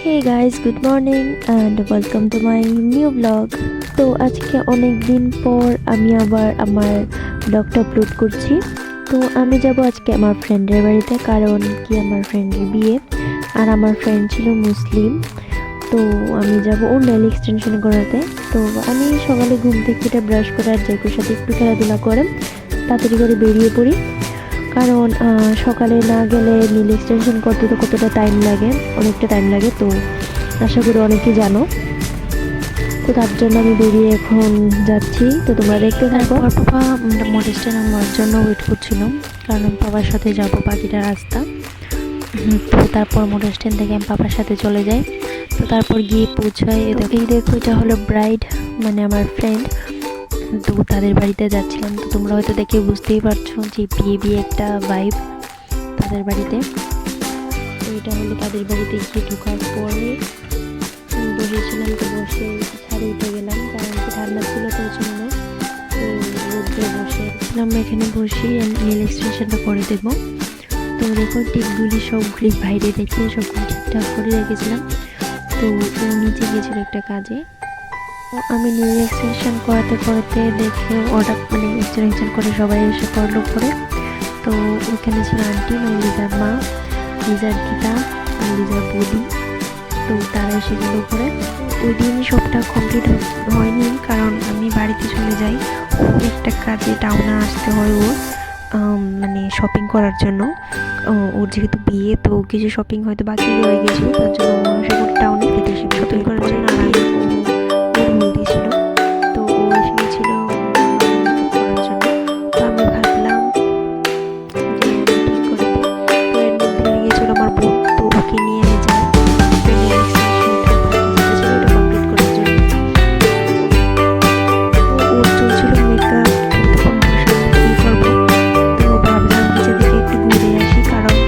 Hey guys, good morning and welcome to my new blog. তো আজকে অনেক দিন পর আমি আবার আমার ব্লগটা আপলোড করছি। তো আমি যাব আজকে আমার ফ্রেন্ডের বাড়িতে, কারণ কি আমার ফ্রেন্ডের বিয়ে, আর আমার ফ্রেন্ড ছিল মুসলিম। তো আমি যাব ওর নেল এক্সটেনশন করাতে। তো আমি সকালে ঘুম থেকে উঠে ব্রাশ করে আর জাইকুর সাথে একটু খেলাধুলা করে তাড়াতাড়ি করে বেরিয়ে পড়ি, কারণ সকালে না গেলে নীল এক্সটেনশন করতে তো কতটা টাইম লাগে, অনেকটা টাইম লাগে। তো আশা করি অনেকেই জানো। তো তার জন্য আমি বেরিয়ে এখন যাচ্ছি, তো তোমরা দেখতে থাকো। আর পাপা মোটর স্ট্যান্ড আমার জন্য ওয়েট করছিল, কারণ আমি পাপার সাথে যাবো বাকিটা রাস্তা। তো তারপর মোটর স্ট্যান্ড থেকে আমি পাপার সাথে চলে যাই। তো তারপর গিয়ে পৌঁছাই, এই দেখো এটা হলো ব্রাইড, মানে আমার ফ্রেন্ড। তো তাদের বাড়িতে যাচ্ছিলাম। তো তোমরা হয়তো দেখে বুঝতেই পারছো যে বিয়ে বিয়ে একটা ভাইব তাদের বাড়িতে। তো এটা হলো তাদের বাড়িতে গিয়ে ঢোকার পরে বসেছিলাম। তো বসে ছাদে উঠে গেলাম, কারণ কি ঠান্ডা ছিল প্রচণ্ড। তো রোদ্রে বসেছিলাম, এখানে বসে নীল এক্সটেনশনটা করে দেবো। তো দেখো টিপগুলি সবগুলি বাইরে রেখে সবগুলি ঠিকঠাক করে রেখেছিলাম। তো ও নিচে গিয়েছিল একটা কাজে। আমি নীল এক্সটেনশন করাতে দেখে অর্ডার মানে এক্সটেনশন করে সবাই এসে করলো পরে। তো ওখানে ছিল আন্টি, লিজার মা, লিজার দিদা আর লিজার বৌদি। তো তারা এসে গেল পরে। ওই দিনই সবটা কমপ্লিট হয়নি, কারণ আমি বাড়িতে চলে যাই। একটা কাজে টাউনে আসতে হয় ওর, মানে শপিং করার জন্য। ওর যেহেতু বিয়ে, তো কিছু শপিং হয়তো বাকি রয়ে গেছিলো, তার জন্য টাউনে ফিরে এসে শপিং করার জন্য। আর আমি ওর হলদি ছিল, তো ও এসে গেছিলো করার জন্য। তো আমি ভাবলাম যে আমি ঠিক করে দিই। তো এর মধ্যে লেগে গেছিলো আমার বোন, তো ওকে নিয়ে আমি যাই কমপ্লিট করার জন্য। ওর চলছিল মেকআপ, তখন কি করবো। তো ভাবলাম নিচে থেকে একটু ঘুরে আসি, কারণ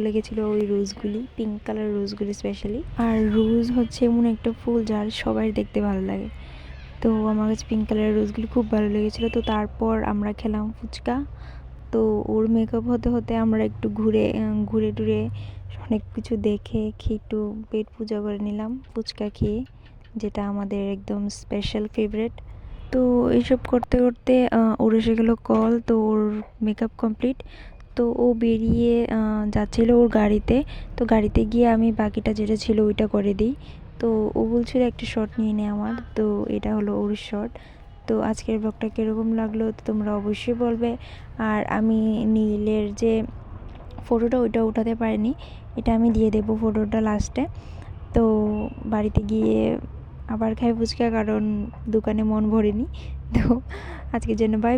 লেগেছিল ওই রোজগুলি, পিঙ্ক কালার রোজগুলি স্পেশালি। আর রোজ হচ্ছে এমন একটা ফুল যার সবাই দেখতে ভালো লাগে। তো আমার কাছে পিঙ্ক কালারের রোজগুলি খুব ভালো লেগেছিলো। তো তারপর আমরা খেলাম ফুচকা। তো ওর মেকআপ হতে হতে আমরা একটু ঘুরে টুরে অনেক কিছু দেখে খেয়ে একটু পেট পূজা করে নিলাম ফুচকা খেয়ে, যেটা আমাদের একদম স্পেশাল ফেভারেট। তো এইসব করতে করতে ওর এসে গেলো কল। তো ওর মেকআপ কমপ্লিট। তো ও বেরিয়ে যাচ্ছিলো ওর গাড়িতে। তো গাড়িতে গিয়ে আমি বাকিটা যেটা ছিল ওইটা করে দিই। তো ও বলছিল একটা শট নিয়ে নে আমার। তো এটা হলো ওর শট। তো আজকের ব্লগটা কীরকম লাগলো তো তোমরা অবশ্যই বলবে। আর আমি নীলের যে ফটোটা ওইটা উঠাতে পারিনি, এটা আমি দিয়ে দেবো ফটোটা লাস্টে। তো বাড়িতে গিয়ে আবার খাই ফুচকা, কারণ দোকানে মন ভরেনি। তো আজকের জন্য বাই।